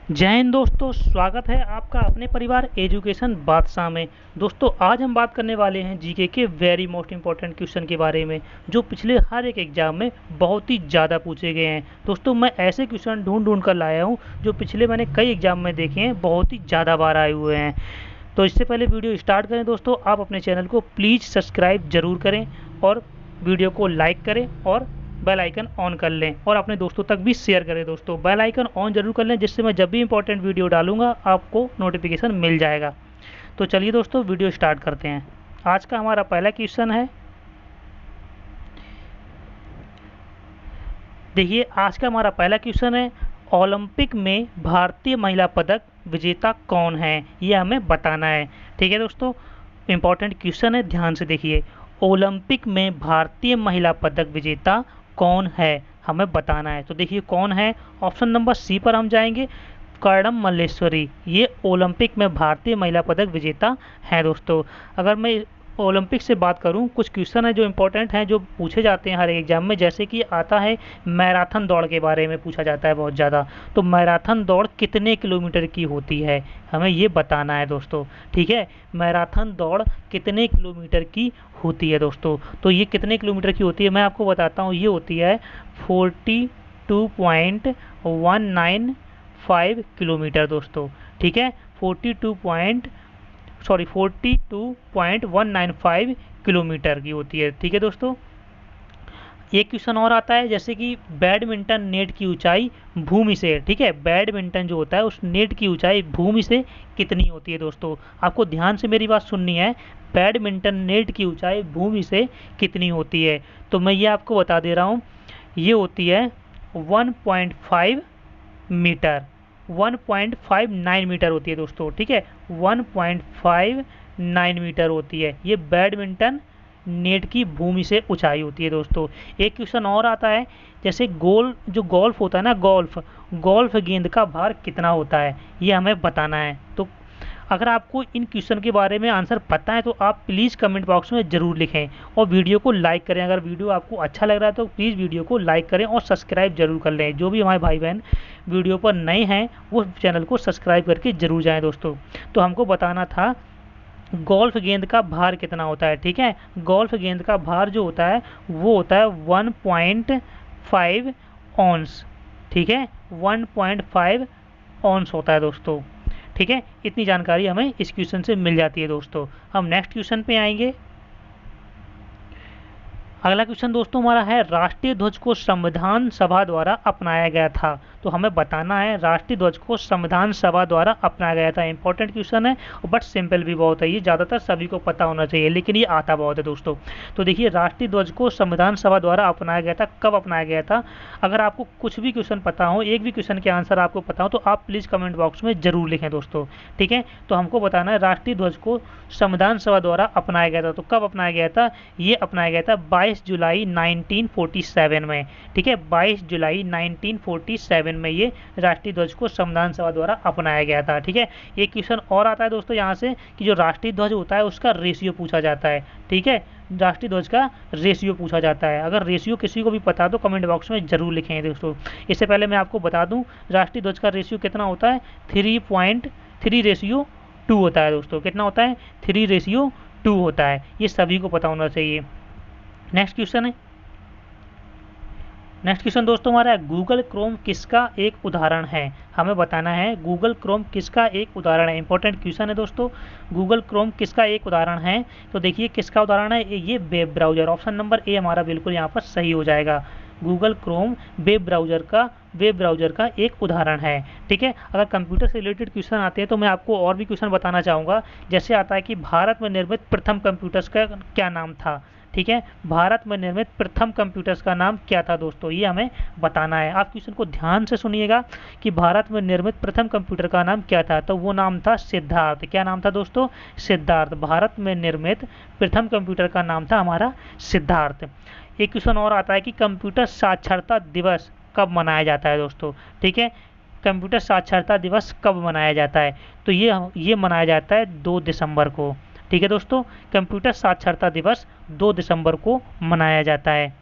जय हिंद दोस्तों, स्वागत है आपका अपने परिवार एजुकेशन बादशाह में। दोस्तों आज हम बात करने वाले हैं जीके के वेरी मोस्ट इंपॉर्टेंट क्वेश्चन के बारे में जो पिछले हर एक एग्जाम में बहुत ही ज़्यादा पूछे गए हैं। दोस्तों मैं ऐसे क्वेश्चन ढूंढ ढूंढ कर लाया हूं जो पिछले मैंने कई एग्जाम में देखे हैं, बहुत ही ज़्यादा बार आए हुए हैं। तो इससे पहले वीडियो स्टार्ट करें दोस्तों, आप अपने चैनल को प्लीज़ सब्सक्राइब ज़रूर करें और वीडियो को लाइक करें और बेल आइकन ऑन कर लें और अपने दोस्तों तक भी शेयर करें। दोस्तों बेल आइकन ऑन जरूर कर लें, जिससे मैं जब भी इंपॉर्टेंट वीडियो डालूंगा आपको नोटिफिकेशन मिल जाएगा। तो चलिए दोस्तों वीडियो स्टार्ट करते हैं। आज का हमारा पहला क्वेश्चन है, देखिए आज का हमारा पहला क्वेश्चन है, ओलंपिक में भारतीय महिला पदक विजेता कौन है, ये हमें बताना है। ठीक है दोस्तों, इंपॉर्टेंट क्वेश्चन है, ध्यान से देखिए। ओलंपिक में भारतीय महिला पदक विजेता कौन है, हमें बताना है। तो देखिए कौन है, ऑप्शन नंबर सी पर हम जाएंगे, कर्णम मल्लेश्वरी। ये ओलंपिक में भारतीय महिला पदक विजेता है दोस्तों। अगर मैं ओलंपिक से बात करूं, कुछ क्वेश्चन है जो इंपॉर्टेंट हैं, जो पूछे जाते हैं हर एग्जाम में, जैसे कि आता है मैराथन दौड़ के बारे में पूछा जाता है बहुत ज़्यादा। तो मैराथन दौड़ कितने किलोमीटर की होती है, हमें ये बताना है दोस्तों। ठीक है, मैराथन दौड़ कितने किलोमीटर की होती है दोस्तों। तो ये कितने किलोमीटर की होती है मैं आपको बताता हूँ। ये होती है 42.195 किलोमीटर दोस्तों। ठीक है, 42.195 किलोमीटर की होती है। ठीक है दोस्तों, एक क्वेश्चन और आता है, जैसे कि बैडमिंटन नेट की ऊंचाई भूमि से, ठीक है, बैडमिंटन जो होता है उस नेट की ऊंचाई भूमि से कितनी होती है दोस्तों। आपको ध्यान से मेरी बात सुननी है, बैडमिंटन नेट की ऊंचाई भूमि से कितनी होती है। तो मैं ये आपको बता दे रहा हूँ, ये होती है 1.5 मीटर, 1.59 मीटर होती है दोस्तों। ठीक है, 1.59 मीटर होती है, ये बैडमिंटन नेट की भूमि से ऊंचाई होती है दोस्तों। एक क्वेश्चन और आता है, जैसे गोल्फ होता है ना, गोल्फ गेंद का भार कितना होता है, ये हमें बताना है। तो अगर आपको इन क्वेश्चन के बारे में आंसर पता है तो आप प्लीज़ कमेंट बॉक्स में ज़रूर लिखें और वीडियो को लाइक करें। अगर वीडियो आपको अच्छा लग रहा है तो प्लीज़ वीडियो को लाइक करें और सब्सक्राइब जरूर कर लें। जो भी हमारे भाई बहन वीडियो पर नए हैं वो चैनल को सब्सक्राइब करके जरूर जाएँ दोस्तों। तो हमको बताना था गोल्फ गेंद का भार कितना होता है। ठीक है, गोल्फ गेंद का भार जो होता है वो होता है 1.5 ऑन्स। ठीक है, 1.5 ऑन्स होता है दोस्तों। ठीक है, इतनी जानकारी हमें इस क्वेश्चन से मिल जाती है दोस्तों। हम नेक्स्ट क्वेश्चन पे आएंगे। अगला क्वेश्चन दोस्तों हमारा है, राष्ट्रीय ध्वज को संविधान सभा द्वारा अपनाया गया था। तो हमें बताना है राष्ट्रीय ध्वज को संविधान सभा द्वारा अपनाया गया था। इंपॉर्टेंट क्वेश्चन है बट सिंपल भी बहुत है, ये ज़्यादातर सभी को पता होना चाहिए लेकिन ये आता बहुत है दोस्तों। तो देखिए राष्ट्रीय ध्वज को संविधान सभा द्वारा अपनाया गया था, कब अपनाया गया था। अगर आपको कुछ भी क्वेश्चन पता हो, एक भी क्वेश्चन के आंसर आपको पता हो तो आप प्लीज़ कमेंट बॉक्स में ज़रूर लिखें दोस्तों। ठीक है, तो हमको बताना है राष्ट्रीय ध्वज को संविधान सभा द्वारा अपनाया गया था। तो कब अपनाया गया था, ये अपनाया गया था 22 जुलाई 1947 में। ठीक है, 22 जुलाई 1947 में ये राष्ट्रीय ध्वज को संविधान सभा द्वारा अपनाया गया था। ठीक है, एक क्वेश्चन और आता है दोस्तों यहाँ से कि जो राष्ट्रीय ध्वज होता है उसका रेशियो पूछा जाता है। ठीक है, राष्ट्रीय ध्वज का रेशियो पूछा जाता है। अगर रेशियो किसी को भी पता हो तो कमेंट बॉक्स में जरूर लिखें दोस्तों। इससे पहले मैं आपको बता दूं राष्ट्रीय ध्वज का रेशियो कितना होता है, 3.3:2 होता है दोस्तों। कितना होता है, 3:2 होता है, ये सभी को पता होना चाहिए। नेक्स्ट क्वेश्चन है, नेक्स्ट क्वेश्चन दोस्तों हमारा है, गूगल क्रोम किसका एक उदाहरण है। हमें बताना है गूगल क्रोम किसका एक उदाहरण है। इंपॉर्टेंट क्वेश्चन है दोस्तों, गूगल क्रोम किसका एक उदाहरण है। तो देखिए किसका उदाहरण है, ये web browser. Option number A हमारा बिल्कुल यहाँ पर सही हो जाएगा। गूगल क्रोम वेब ब्राउजर का एक उदाहरण है। ठीक है, अगर कंप्यूटर से रिलेटेड क्वेश्चन आते हैं तो मैं आपको और भी क्वेश्चन बताना चाहूँगा। जैसे आता है कि भारत में निर्मित प्रथम कंप्यूटर्स का क्या नाम था। ठीक है, भारत में निर्मित प्रथम कंप्यूटर्स का नाम क्या था दोस्तों, ये हमें बताना है। आप क्वेश्चन को ध्यान से सुनिएगा कि भारत में निर्मित प्रथम कंप्यूटर का नाम क्या था। तो वो नाम था सिद्धार्थ। क्या नाम था दोस्तों, सिद्धार्थ। भारत में निर्मित प्रथम कंप्यूटर का नाम था हमारा सिद्धार्थ। एक क्वेश्चन और आता है कि कंप्यूटर साक्षरता दिवस कब मनाया जाता है दोस्तों। ठीक है, कंप्यूटर साक्षरता दिवस कब मनाया जाता है। तो ये मनाया जाता है 2 दिसंबर को। ठीक है दोस्तों, कंप्यूटर साक्षरता दिवस 2 दिसंबर को मनाया जाता है।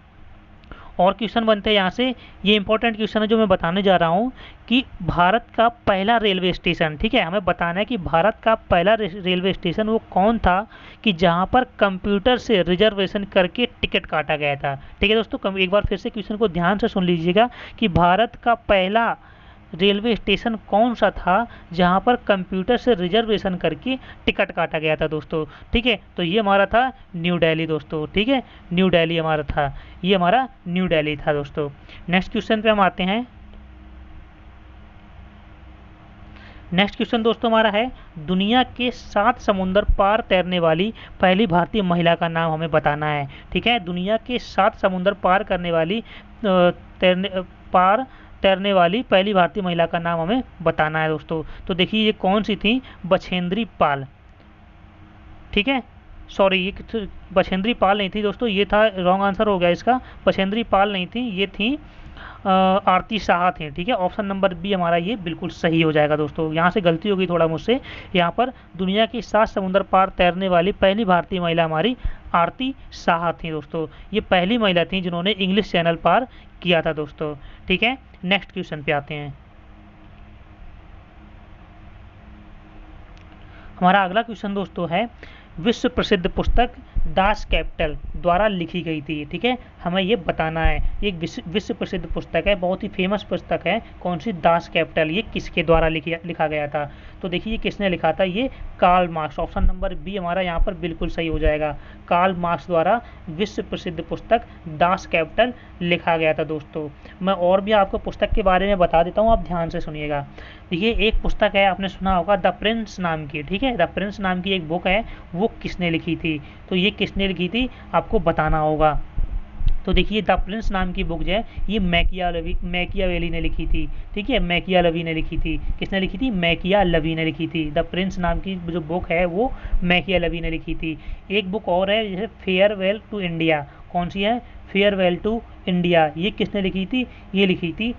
और क्वेश्चन बनते हैं यहाँ से। ये इंपॉर्टेंट क्वेश्चन है जो मैं बताने जा रहा हूँ कि भारत का पहला रेलवे स्टेशन, ठीक है, हमें बताना है कि भारत का पहला रेलवे स्टेशन वो कौन था कि जहाँ पर कंप्यूटर से रिजर्वेशन करके टिकट काटा गया था। ठीक है दोस्तों, एक बार फिर से क्वेश्चन को ध्यान से सुन लीजिएगा कि भारत का पहला रेलवे स्टेशन कौन सा था जहां पर कंप्यूटर से रिजर्वेशन करके टिकट काटा गया था दोस्तों। ठीक है, तो ये हमारा था न्यू दिल्ली दोस्तों। ठीक है, न्यू दिल्ली हमारा था, ये हमारा न्यू दिल्ली था दोस्तों। नेक्स्ट क्वेश्चन पे हम आते हैं। नेक्स्ट क्वेश्चन दोस्तों हमारा है, दुनिया के 7 समुंदर पार तैरने वाली पहली भारतीय महिला का नाम हमें बताना है। ठीक है, दुनिया के 7 समुंदर पार करने वाली तैरने वाली पहली भारतीय महिला का नाम हमें बताना है दोस्तों। तो देखिए ये कौन सी थी, बछेंद्री पाल। ठीक है, सॉरी ये बछेंद्री पाल नहीं थी दोस्तों, ये था रॉन्ग आंसर हो गया इसका। बछेंद्री पाल नहीं थी, ये थी आरती शाह थे। ठीक है, ऑप्शन नंबर बी हमारा ये बिल्कुल सही हो जाएगा दोस्तों। यहाँ से गलती हो गई थोड़ा मुझसे, यहाँ पर दुनिया की 7 समुंदर पार तैरने वाली पहली भारतीय महिला हमारी आरती शाह थी दोस्तों। ये पहली महिला थी जिन्होंने इंग्लिश चैनल पार किया था दोस्तों। ठीक है, नेक्स्ट क्वेश्चन पे आते हैं। हमारा अगला क्वेश्चन दोस्तों है, विश्व प्रसिद्ध पुस्तक दास कैपिटल द्वारा लिखी गई थी। ठीक है, हमें ये बताना है, ये विश्व प्रसिद्ध पुस्तक है, बहुत ही फेमस पुस्तक है, कौन सी, दास कैपिटल। ये किसके द्वारा लिखा गया था? तो देखिए ये किसने लिखा था, ये Karl Marx. Option number B हमारा यहाँ पर बिल्कुल सही हो जाएगा। कार्ल मार्क्स द्वारा विश्व प्रसिद्ध पुस्तक दास कैपिटल लिखा गया था दोस्तों। मैं और भी आपको पुस्तक के बारे में बता देता हूँ, आप ध्यान से सुनिएगा। देखिए एक पुस्तक है, आपने सुना होगा द प्रिंस नाम की। ठीक है, द प्रिंस नाम की एक बुक है, वो किसने लिखी थी? तो ये किसने लिखी थी आपको बताना होगा। तो देखिए द प्रिंस नाम की बुक जो है ये मैकियावेली ने लिखी थी। ठीक है, मैकियावेली ने लिखी थी। किसने लिखी थी? मैकियावेली ने लिखी थी। द प्रिंस नाम की जो बुक है वो मैकियावेली ने लिखी थी। एक बुक और है जैसे फेयरवेल टू इंडिया। कौन सी है? Farewell to India. ये किसने लिखी थी? ये लिखी थी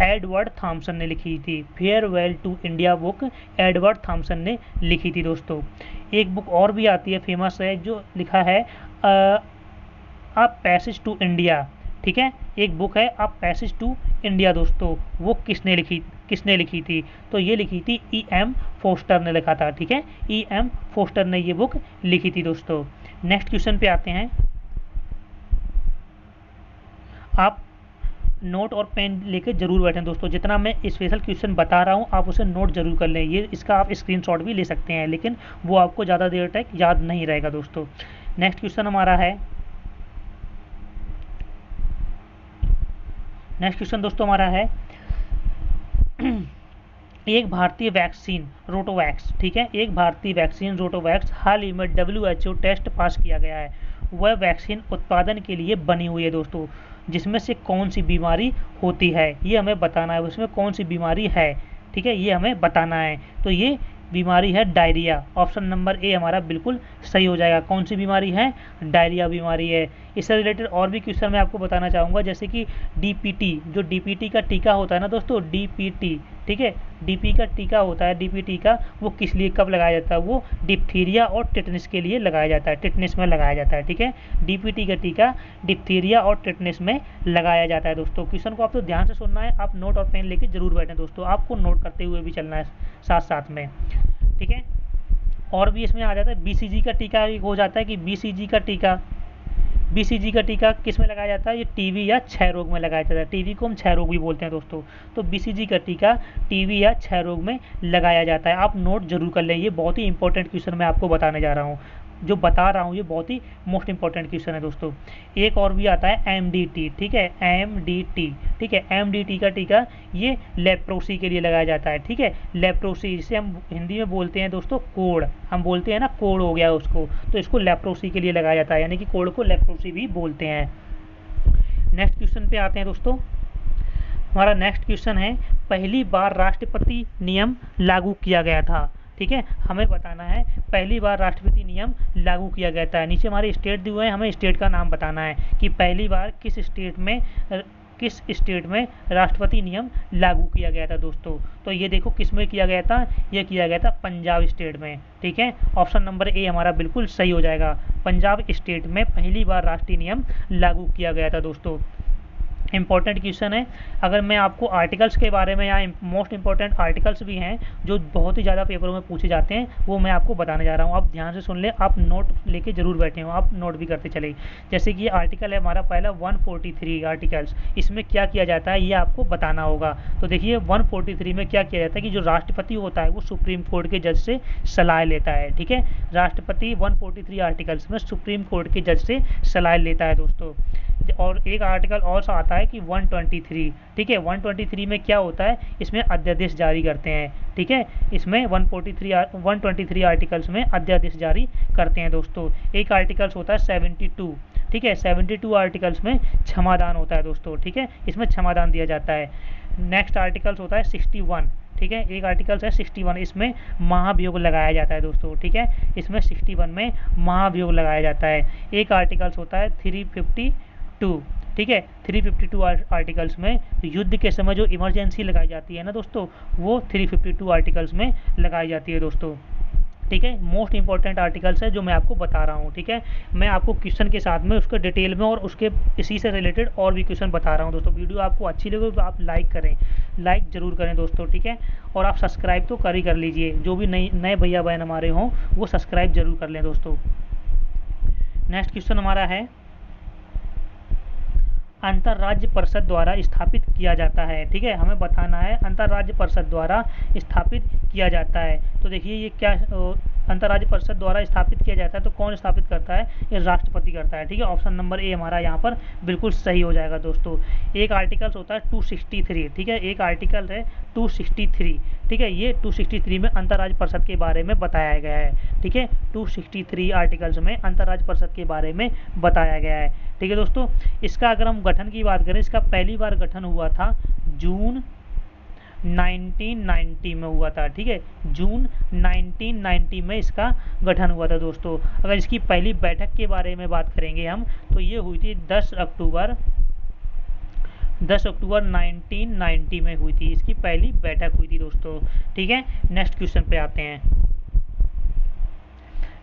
एडवर्ड थॉमसन ने लिखी थी। Farewell to India book Edward Thomson ने लिखी थी दोस्तों। एक बुक और भी आती है, फेमस है, जो लिखा है अ पैसेज टू इंडिया। ठीक है, एक बुक है अ पैसेज टू इंडिया दोस्तों, वो किसने लिखी थी? तो ये लिखी थी E.M. फोस्टर ने लिखा था। ठीक है, E.M. फोस्टर ने ये बुक लिखी थी दोस्तों। नेक्स्ट क्वेश्चन पे आते हैं। आप नोट और पेन लेके जरूर बैठें दोस्तों। जितना मैं स्पेशल क्वेश्चन बता रहा हूँ आप उसे नोट जरूर कर लें। ये इसका आप स्क्रीनशॉट भी ले सकते हैं, लेकिन वो आपको ज़्यादा देर तक याद नहीं रहेगा दोस्तों। नेक्स्ट क्वेश्चन हमारा है, नेक्स्ट क्वेश्चन दोस्तों हमारा है एक भारतीय वैक्सीन रोटोवैक्स। ठीक है, एक भारतीय वैक्सीन रोटोवैक्स हाल ही में WHO टेस्ट पास किया गया है। वह वैक्सीन उत्पादन के लिए बनी हुई है दोस्तों, जिसमें से कौन सी बीमारी होती है ये हमें बताना है। उसमें कौन सी बीमारी है, ठीक है, ये हमें बताना है। तो ये बीमारी है डायरिया। ऑप्शन नंबर ए हमारा बिल्कुल सही हो जाएगा। कौन सी बीमारी है? डायरिया बीमारी है। इससे रिलेटेड और भी क्वेश्चन मैं आपको बताना चाहूँगा, जैसे कि DPT, जो DPT का टीका होता है ना दोस्तों, DPT, ठीक है, DP का टीका होता है, DPT का, वो किस लिए कब लगाया जाता है? वो डिप्थीरिया और टिटनेस के लिए लगाया जाता है, टिटनेस में लगाया जाता है। ठीक है, DPT का टीका डिप्थीरिया और टिटनेस में लगाया जाता है दोस्तों। क्वेश्चन को आपको ध्यान से सुनना है, आप नोट और पेन लेके जरूर बैठें दोस्तों, आपको नोट करते हुए भी चलना है साथ साथ में। ठीक है, और भी इसमें आ जाता है BCG का टीका हो जाता है कि BCG का टीका किस में लगाया जाता है? ये टीबी या क्षय रोग में लगाया जाता है। टीबी को हम क्षय रोग भी बोलते हैं दोस्तों। तो BCG का टीका टीबी या क्षय रोग में लगाया जाता है। आप नोट जरूर कर लें, ये बहुत ही इंपॉर्टेंट क्वेश्चन मैं आपको बताने जा रहा हूँ। जो बता रहा हूँ ये बहुत ही मोस्ट इंपॉर्टेंट क्वेश्चन है दोस्तों। एक और भी आता है MDT। ठीक है, MDT, ठीक है, MDT का टीका ये लेप्रोसी के लिए लगाया जाता है। ठीक है, लेप्रोसी, जिसे हम हिंदी में बोलते हैं दोस्तों कोढ़, हम बोलते हैं ना कोढ़ हो गया उसको, तो इसको लेप्रोसी के लिए लगाया जाता है, यानी कि कोढ़ को लेप्रोसी भी बोलते हैं। नेक्स्ट क्वेश्चन पे आते हैं दोस्तों। हमारा नेक्स्ट क्वेश्चन है, पहली बार राष्ट्रपति नियम लागू किया गया था। ठीक है, हमें बताना है पहली बार राष्ट्रपति नियम लागू किया गया था। नीचे हमारे स्टेट दिए हुए हैं, हमें स्टेट का नाम बताना है कि पहली बार किस स्टेट में राष्ट्रपति नियम लागू किया गया था दोस्तों। तो ये देखो किस में किया गया था? ये किया गया था पंजाब स्टेट में। ठीक है, ऑप्शन नंबर ए हमारा बिल्कुल सही हो जाएगा। पंजाब स्टेट में पहली बार राष्ट्रीय नियम लागू किया गया था दोस्तों। इंपॉर्टेंट क्वेश्चन है। अगर मैं आपको आर्टिकल्स के बारे में, या मोस्ट इंपॉर्टेंट आर्टिकल्स भी हैं जो बहुत ही ज़्यादा पेपरों में पूछे जाते हैं, वो मैं आपको बताने जा रहा हूँ। आप ध्यान से सुन लें, आप नोट लेके जरूर बैठे हो, आप नोट भी करते चले। जैसे कि ये आर्टिकल है हमारा पहला 143 आर्टिकल्स, इसमें क्या किया जाता है ये आपको बताना होगा। तो देखिए 143 में क्या किया जाता है कि जो राष्ट्रपति होता है वो सुप्रीम कोर्ट के जज से सलाह लेता है। ठीक है, राष्ट्रपति 143 आर्टिकल्स में सुप्रीम कोर्ट के जज से सलाह लेता है दोस्तों। और एक आर्टिकल और सा आता है कि 123। ठीक है, 123 में क्या होता है, इसमें अध्यादेश जारी करते हैं। ठीक है, इसमें 123 आर्टिकल्स में अध्यादेश जारी करते हैं दोस्तों। एक आर्टिकल्स होता है 72। ठीक है, 72 आर्टिकल्स में क्षमादान होता है दोस्तों। ठीक है, इसमें क्षमादान दिया जाता है। नेक्स्ट आर्टिकल्स होता है 61। ठीक है, एक आर्टिकल्स है 61, इसमें महाभियोग लगाया जाता है दोस्तों। ठीक है, इसमें 61 में महाभियोग लगाया जाता है। एक आर्टिकल्स होता है 352। ठीक है, 352 आर्टिकल्स में युद्ध के समय जो इमरजेंसी लगाई जाती है ना दोस्तों, वो 352 आर्टिकल्स में लगाई जाती है दोस्तों। ठीक है, मोस्ट इंपॉर्टेंट आर्टिकल्स है जो मैं आपको बता रहा हूँ। ठीक है, मैं आपको क्वेश्चन के साथ में उसके डिटेल में और उसके इसी से रिलेटेड और भी क्वेश्चन बता रहा हूँ दोस्तों। वीडियो आपको अच्छी लगे तो आप लाइक करें, लाइक जरूर करें दोस्तों। ठीक है, और आप सब्सक्राइब तो कर लीजिए, जो भी नए भैया बहन हमारे हों वो सब्सक्राइब जरूर कर लें दोस्तों। नेक्स्ट क्वेश्चन हमारा है, अंतर्राज्य परिषद द्वारा स्थापित किया जाता है। ठीक है, हमें बताना है अंतर्राज्य परिषद द्वारा स्थापित किया जाता है। तो देखिए ये क्या अंतर्राज्य परिषद द्वारा स्थापित किया जाता है, तो कौन स्थापित करता है, ये राष्ट्रपति करता है। ठीक है, ऑप्शन नंबर ए हमारा यहाँ पर बिल्कुल सही हो जाएगा दोस्तों। एक आर्टिकल्स होता है 263। ठीक है, एक आर्टिकल है 263। ठीक है, ये 263 में अंतर्राज्य परिषद के बारे में बताया गया है। ठीक है, 263 आर्टिकल्स में अंतर्राज्य परिषद के बारे में बताया गया है। ठीक है दोस्तों, इसका अगर हम गठन की बात करें, इसका पहली बार गठन हुआ था जून 1990 में हुआ था। ठीक है, जून 1990 में इसका गठन हुआ था दोस्तों। अगर इसकी पहली बैठक के बारे में बात करेंगे हम, तो ये हुई थी 10 अक्टूबर 1990 में हुई थी, इसकी पहली बैठक हुई थी दोस्तों। ठीक है, नेक्स्ट क्वेश्चन पे आते हैं।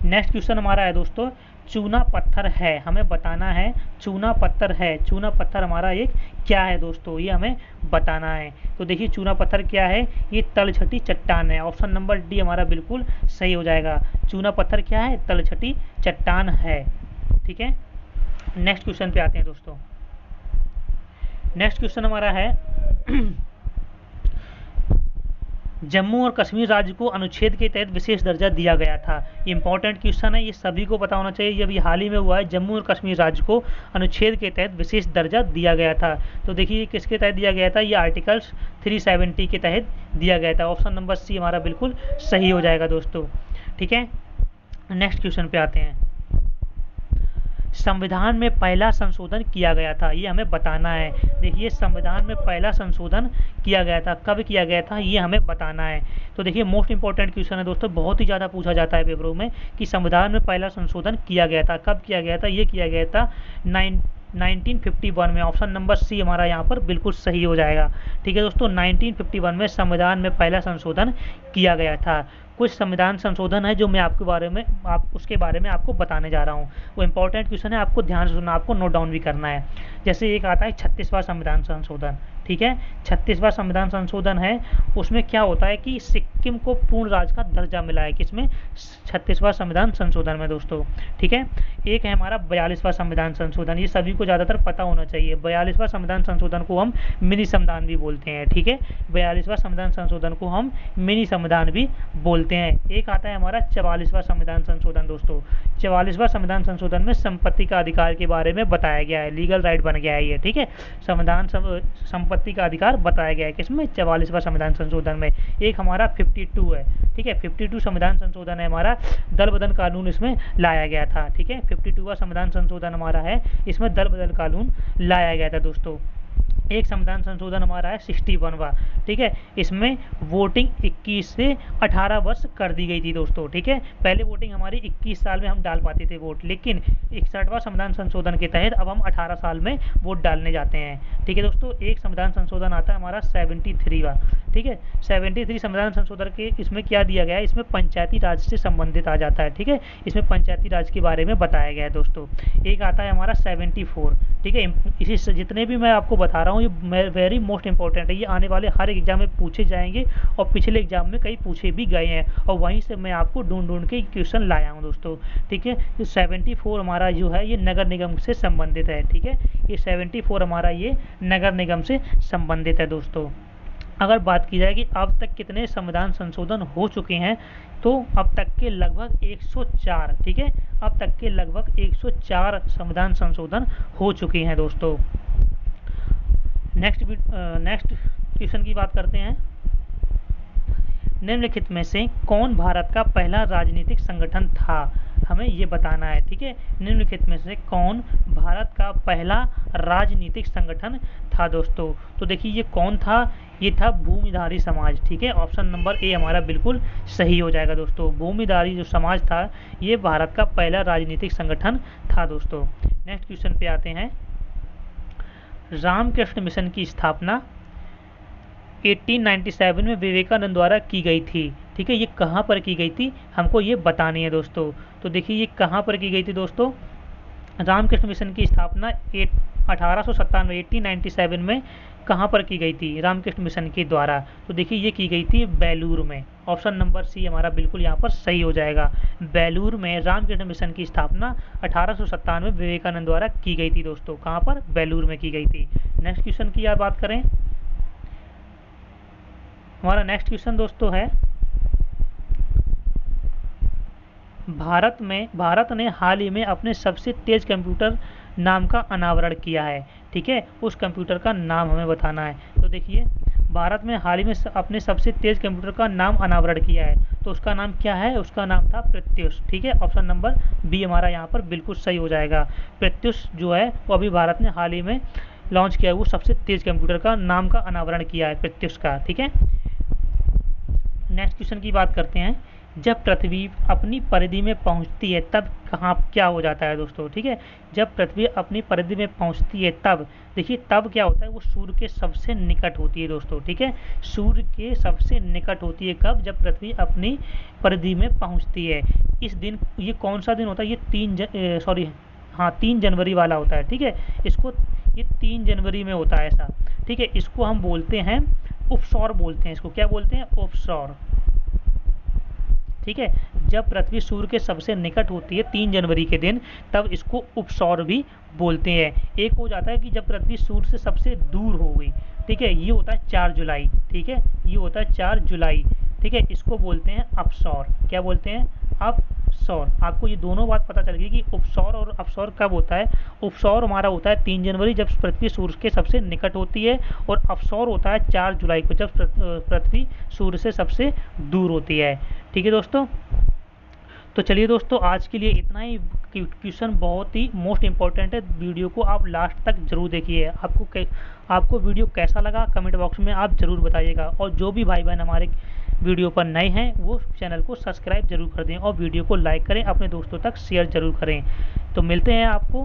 नेक्स्ट क्वेश्चन हमारा है दोस्तों, चूना पत्थर है। हमें बताना है चूना पत्थर है, चूना पत्थर हमारा एक क्या है दोस्तों, ये हमें बताना है। तो देखिए चूना पत्थर क्या है, ये तलछटी चट्टान है। ऑप्शन नंबर डी हमारा बिल्कुल सही हो जाएगा। चूना पत्थर क्या है, तलछटी चट्टान है। ठीक है, नेक्स्ट क्वेश्चन पे आते हैं दोस्तों। नेक्स्ट क्वेश्चन हमारा है जम्मू और कश्मीर राज्य को अनुच्छेद के तहत विशेष दर्जा दिया गया था। इंपॉर्टेंट क्वेश्चन है, ये सभी को पता होना चाहिए। ये अभी हाल ही में हुआ है, जम्मू और कश्मीर राज्य को अनुच्छेद के तहत विशेष दर्जा दिया गया था। तो देखिए किसके तहत दिया गया था, ये आर्टिकल्स 370 के तहत दिया गया था। ऑप्शन नंबर सी हमारा बिल्कुल सही हो जाएगा दोस्तों। ठीक है, नेक्स्ट क्वेश्चन पे आते हैं। संविधान में पहला संशोधन किया गया था, ये हमें बताना है। देखिए संविधान में पहला संशोधन किया गया था, कब किया गया था ये हमें बताना है। तो देखिए मोस्ट इंपॉर्टेंट क्वेश्चन है दोस्तों, बहुत ही ज़्यादा पूछा जाता है पेपरों में कि संविधान में पहला संशोधन किया गया था, कब किया गया था, ये किया गया था 1951 में। ऑप्शन नंबर सी हमारा यहाँ पर बिल्कुल सही हो जाएगा। ठीक है दोस्तों, 1951 में संविधान में पहला संशोधन किया गया था। कुछ संविधान संशोधन है जो मैं आपके बारे में उसके बारे में आपको बताने जा रहा हूँ। वो इंपॉर्टेंट क्वेश्चन है, आपको ध्यान से सुनना, आपको नोट डाउन भी करना है। जैसे एक आता है 36वां संविधान संशोधन। ठीक है, 36वां संविधान संशोधन है, उसमें क्या होता है कि सिक्किम को पूर्ण राज्य का दर्जा मिला है, किसमें, 36वां संविधान संशोधन में दोस्तों। ठीक है, एक है हमारा 42वां संविधान संशोधन, ये सभी को ज़्यादातर पता होना चाहिए। 42वां संविधान संशोधन को हम मिनी संविधान भी बोलते हैं। ठीक है, 42वां संविधान संशोधन को हम मिनी संविधान भी बोलते हैं। एक आता है हमारा 44वां संविधान संशोधन दोस्तों। 44वां संविधान संशोधन में संपत्ति का अधिकार के बारे में बताया गया है, लीगल राइट बन गया है ये। ठीक है, संविधान संपत्ति का अधिकार बताया गया है किसमें, 44वां संविधान संशोधन में। एक हमारा 52 है। ठीक है, 52 संविधान संशोधन है हमारा, दल बदल कानून इसमें लाया गया था। ठीक है, 52वां संविधान संशोधन हमारा है, इसमें दल बदल कानून लाया गया था दोस्तों। एक संविधान संशोधन हमारा है 61वां, ठीक है। इसमें वोटिंग 21 से 18 वर्ष कर दी गई थी दोस्तों, ठीक है। पहले वोटिंग हमारी 21 साल में हम डाल पाते थे वोट, लेकिन 61वां संविधान संशोधन के तहत अब हम 18 साल में वोट डालने जाते हैं, ठीक है दोस्तों। एक संविधान संशोधन आता है हमारा 73वां, ठीक है। 73 संविधान संशोधन के इसमें क्या दिया गया है, इसमें पंचायती राज से संबंधित आ जाता है, ठीक है। इसमें पंचायती राज के बारे में बताया गया है दोस्तों। एक आता है हमारा 74, ठीक है। इसी से जितने भी मैं आपको बता रहा हूँ ये वेरी मोस्ट इंपॉर्टेंट है, ये आने वाले हर एक एग्जाम में पूछे जाएंगे और पिछले एग्जाम में कई पूछे भी गए हैं और वहीं से मैं आपको ढूंढ के क्वेश्चन लाया हूँ दोस्तों, ठीक है। तो 74 हमारा जो है ये नगर निगम से संबंधित है, ठीक है। ये 74 हमारा ये नगर निगम से संबंधित है दोस्तों। अगर बात की जाए कि अब तक कितने संविधान संशोधन हो चुके हैं, तो अब तक के लगभग 104, ठीक है। अब तक के लगभग 104 संविधान संशोधन हो चुके हैं दोस्तों। नेक्स्ट क्वेश्चन की बात करते हैं। निम्नलिखित में से कौन भारत का पहला राजनीतिक संगठन था, हमें ये बताना है, ठीक है। निम्नलिखित में से कौन भारत का पहला राजनीतिक संगठन था दोस्तों। तो देखिए ये कौन था, ये था भूमिधारी समाज, ठीक है। ऑप्शन नंबर ए हमारा बिल्कुल सही हो जाएगा दोस्तों। भूमिधारी जो समाज था ये भारत का पहला राजनीतिक संगठन था दोस्तों। नेक्स्ट क्वेश्चन पे आते हैं। रामकृष्ण मिशन की स्थापना 1897 में विवेकानंद द्वारा की गई थी, ठीक है। ये कहाँ पर की गई थी, हमको ये बतानी है दोस्तों। तो देखिए ये कहाँ पर की गई थी दोस्तों। रामकृष्ण मिशन की स्थापना 1897 में कहाँ पर की गई थी, रामकृष्ण मिशन के द्वारा। तो देखिए ये की गई थी बेलूर में। ऑप्शन नंबर सी हमारा बिल्कुल यहाँ पर सही हो जाएगा। बेलूर में रामकृष्ण मिशन की स्थापना 1897 में विवेकानंद द्वारा की गई थी दोस्तों। कहाँ पर, बेलूर में की गई थी। नेक्स्ट क्वेश्चन की याद बात करें, हमारा नेक्स्ट क्वेश्चन दोस्तों है, भारत ने हाल ही में अपने सबसे तेज कंप्यूटर नाम का अनावरण किया है, ठीक है। उस कंप्यूटर का नाम हमें बताना है। तो देखिए भारत में हाल ही में अपने सबसे तेज कंप्यूटर का नाम अनावरण किया है, तो उसका नाम क्या है, उसका नाम था प्रत्युष, ठीक है। ऑप्शन नंबर बी हमारा यहाँ पर बिल्कुल सही हो जाएगा। प्रत्युष जो है वो अभी भारत ने हाल ही में लॉन्च किया है, वो सबसे तेज कंप्यूटर का नाम का अनावरण किया है प्रत्युष का, ठीक है। नेक्स्ट क्वेश्चन की बात करते हैं। जब पृथ्वी अपनी परिधि में पहुंचती है तब कहाँ क्या हो जाता है दोस्तों, ठीक है। जब पृथ्वी अपनी परिधि में पहुंचती है तब, देखिए तब क्या होता है, वो सूर्य के सबसे निकट होती है दोस्तों, ठीक है। सूर्य के सबसे निकट होती है कब, जब पृथ्वी अपनी परिधि में पहुंचती है। इस दिन, ये कौन सा दिन होता है, ये 3 जनवरी वाला होता है, ठीक है। ये 3 जनवरी में होता है ऐसा, ठीक है। इसको हम बोलते हैं उपसौर बोलते हैं, इसको क्या बोलते हैं, उपसौर, ठीक है। जब पृथ्वी सूर्य के सबसे निकट होती है 3 जनवरी के दिन, तब इसको उपसौर भी बोलते हैं। एक हो जाता है कि जब पृथ्वी सूर्य से सबसे दूर हो गई, ठीक है, ये होता है 4 जुलाई, ठीक है, ये होता है 4 जुलाई, ठीक है। इसको बोलते हैं अपसौर, क्या बोलते हैं, अपसौर। आपको ये दोनों बात पता चल गई कि उपसौर और अपसौर कब होता है। उपसौर हमारा होता है 3 जनवरी जब पृथ्वी सूर्य के सबसे निकट होती है, और अपसौर होता है 4 जुलाई को जब पृथ्वी सूर्य से सबसे दूर होती है, ठीक है दोस्तों। तो चलिए दोस्तों आज के लिए इतना ही। क्वेश्चन बहुत ही मोस्ट इंपॉर्टेंट है, वीडियो को आप लास्ट तक जरूर देखिए। आपको वीडियो कैसा लगा कमेंट बॉक्स में आप जरूर बताइएगा, और जो भी भाई बहन हमारे वीडियो पर नए हैं वो चैनल को सब्सक्राइब जरूर कर दें और वीडियो को लाइक करें, अपने दोस्तों तक शेयर जरूर करें। तो मिलते हैं आपको